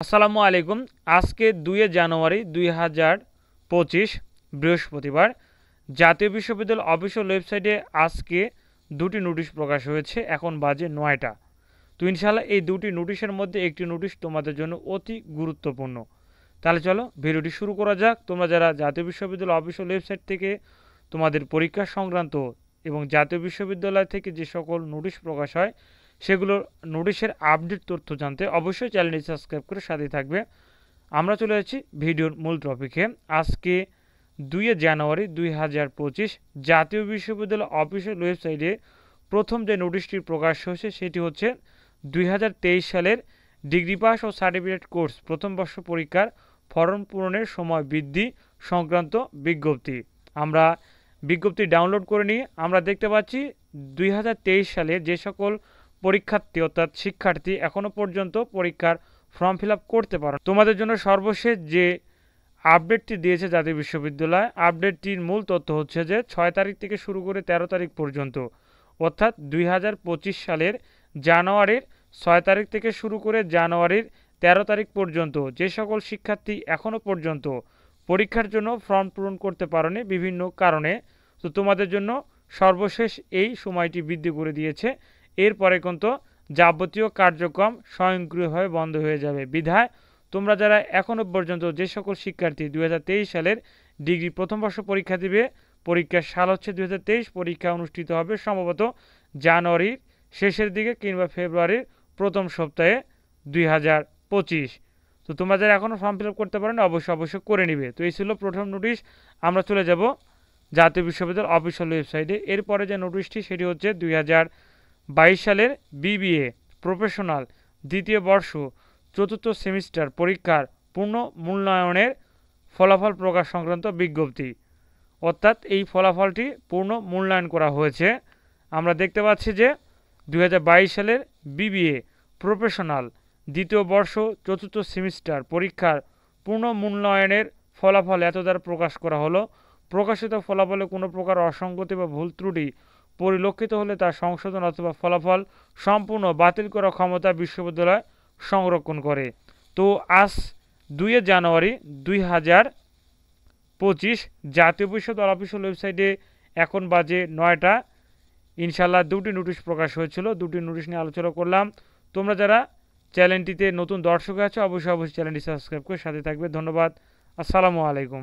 আসসালামু আলাইকুম। আজকে 2 জানুয়ারি 2025 বৃহস্পতিবার। জাতীয় বিশ্ববিদ্যালয় অফিসিয়াল ওয়েবসাইটে আজকে দুটি নোটিশ প্রকাশ হয়েছে। এখন বাজে 9টা। তো ইনশাআল্লাহ এই দুটি নোটিশের মধ্যে একটি নোটিশ তোমাদের জন্য অতি গুরুত্বপূর্ণ। তাহলে চলো ভিডিওটি শুরু করা যাক। তোমরা যারা জাতীয় বিশ্ববিদ্যালয় অফিসিয়াল ওয়েবসাইট থেকে তোমাদের পরীক্ষা সংক্রান্ত এবং জাতীয় বিশ্ববিদ্যালয় থেকে যে সকল নোটিশ প্রকাশ হয় সেগুলোর নোটিশের আপডেট তথ্য জানতে অবশ্যই চ্যানেলটি সাবস্ক্রাইব করে সাথে থাকবে। আমরা চলে যাচ্ছি ভিডিওর মূল টপিকে। আজকে 2 জানুয়ারি 2025 জাতীয় বিশ্ববিদ্যালয় অফিসিয়াল ওয়েবসাইটে প্রথম যে নোটিশটি প্রকাশ হয়েছে সেটি হচ্ছে 2023 সালের ডিগ্রি পাস ও সার্টিফিকেট কোর্স প্রথম বর্ষ পরীক্ষার ফরম পূরণের সময় বৃদ্ধি সংক্রান্ত বিজ্ঞপ্তি। আমরা বিজ্ঞপ্তি ডাউনলোড করে নিয়ে আমরা দেখতে পাচ্ছি 2023 সালে যে সকল পরীক্ষার্থী অর্থাৎ শিক্ষার্থী এখনও পর্যন্ত পরীক্ষার ফর্ম ফিল আপ করতে পারো, তোমাদের জন্য সর্বশেষ যে আপডেটটি দিয়েছে জাতীয় বিশ্ববিদ্যালয়, আপডেটটির মূল তথ্য হচ্ছে যে 6 তারিখ থেকে শুরু করে 13 তারিখ পর্যন্ত অর্থাৎ 2025 সালের জানুয়ারির 6 তারিখ থেকে শুরু করে জানুয়ারির 13 তারিখ পর্যন্ত যে সকল শিক্ষার্থী এখনও পর্যন্ত পরীক্ষার জন্য ফর্ম পূরণ করতে পারেনি বিভিন্ন কারণে, তো তোমাদের জন্য সর্বশেষ এই সময়টি বৃদ্ধি করে দিয়েছে। এরপরে কিন্তু যাবতীয় কার্যক্রম স্বয়ংক্রিয়ভাবে বন্ধ হয়ে যাবে। বিধায় তোমরা যারা এখনও পর্যন্ত যে সকল শিক্ষার্থী 2023 সালের ডিগ্রি প্রথম বর্ষ পরীক্ষা দিবে, পরীক্ষার সাল হচ্ছে 2023, পরীক্ষা অনুষ্ঠিত হবে সম্ভবত জানুয়ারির শেষের দিকে কিংবা ফেব্রুয়ারির প্রথম সপ্তাহে 2025। তো তোমরা যারা এখনও ফর্ম ফিল আপ করতে পারো না অবশ্যই করে নিবে। তো এই ছিল প্রথম নোটিশ। আমরা চলে যাব জাতীয় বিশ্ববিদ্যালয় অফিসিয়াল ওয়েবসাইটে। এরপরে যে নোটিশটি সেটি হচ্ছে 2022 সালের বিবিএ প্রফেশনাল দ্বিতীয় বর্ষ চতুর্থ সেমিস্টার পরীক্ষার পূর্ণ মূল্যায়নের ফলাফল প্রকাশ সংক্রান্ত বিজ্ঞপ্তি। অর্থাৎ এই ফলাফলটি পূর্ণ মূল্যায়ন করা হয়েছে। আমরা দেখতে পাচ্ছি যে 2022 সালের বিবিএ প্রফেশনাল দ্বিতীয় বর্ষ চতুর্থ সেমিস্টার পরীক্ষার পূর্ণ মূল্যায়নের ফলাফল এত দ্বারা প্রকাশ করা হলো। প্রকাশিত ফলাফলে কোনো প্রকার অসঙ্গতি বা ভুল ত্রুটি পরিলক্ষিত হলে তা সংশোধন অথবা ফলাফল সম্পূর্ণ বাতিল করার ক্ষমতা বিশ্ববিদ্যালয় সংরক্ষণ করে। তো আজ 2 জানুয়ারি 2025 জাতীয় বিশ্ববিদ্যালয় অফিসিয়াল ওয়েবসাইটে এখন বাজে 9টা। ইনশাল্লাহ দুটি নোটিশ প্রকাশ হয়েছিল, দুটি নোটিশ নিয়ে আলোচনা করলাম। তোমরা যারা চ্যানেলটিতে নতুন দর্শক আছে অবশ্যই চ্যানেলটি সাবস্ক্রাইব করে সাথে থাকবে। ধন্যবাদ। আসসালামু আলাইকুম।